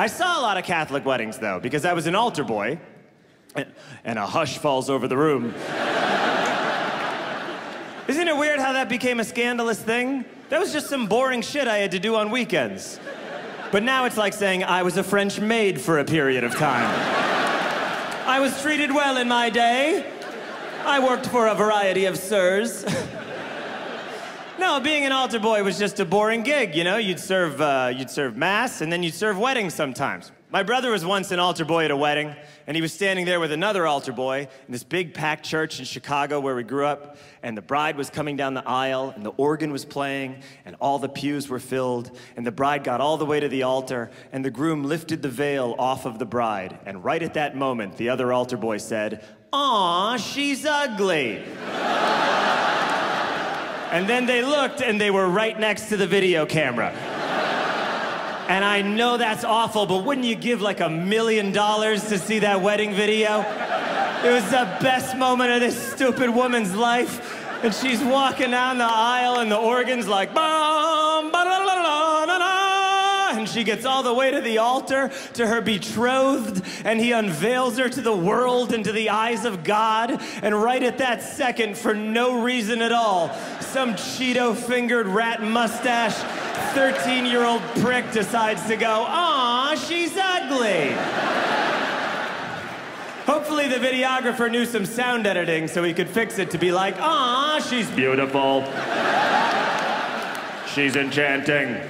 I saw a lot of Catholic weddings, though, because I was an altar boy, and a hush falls over the room. Isn't it weird how that became a scandalous thing? That was just some boring shit I had to do on weekends. But now it's like saying I was a French maid for a period of time. I was treated well in my day. I worked for a variety of sirs. No, being an altar boy was just a boring gig, you know? You'd serve mass, and then you'd serve weddings sometimes. My brother was once an altar boy at a wedding, and he was standing there with another altar boy in this big packed church in Chicago where we grew up, and the bride was coming down the aisle, and the organ was playing, and all the pews were filled, and the bride got all the way to the altar, and the groom lifted the veil off of the bride, and right at that moment, the other altar boy said, "Aw, she's ugly." And then they looked, and they were right next to the video camera. And I know that's awful, but wouldn't you give like $1 million to see that wedding video? It was the best moment of this stupid woman's life. And she's walking down the aisle, and the organ's like, bum, ba, da, da, da, da, da. And she gets all the way to the altar, to her betrothed, and he unveils her to the world and to the eyes of God. And right at that second, for no reason at all, some Cheeto-fingered rat mustache 13-year-old prick decides to go, "Aw, she's ugly." Hopefully the videographer knew some sound editing so he could fix it to be like, "Aw, she's beautiful. She's enchanting."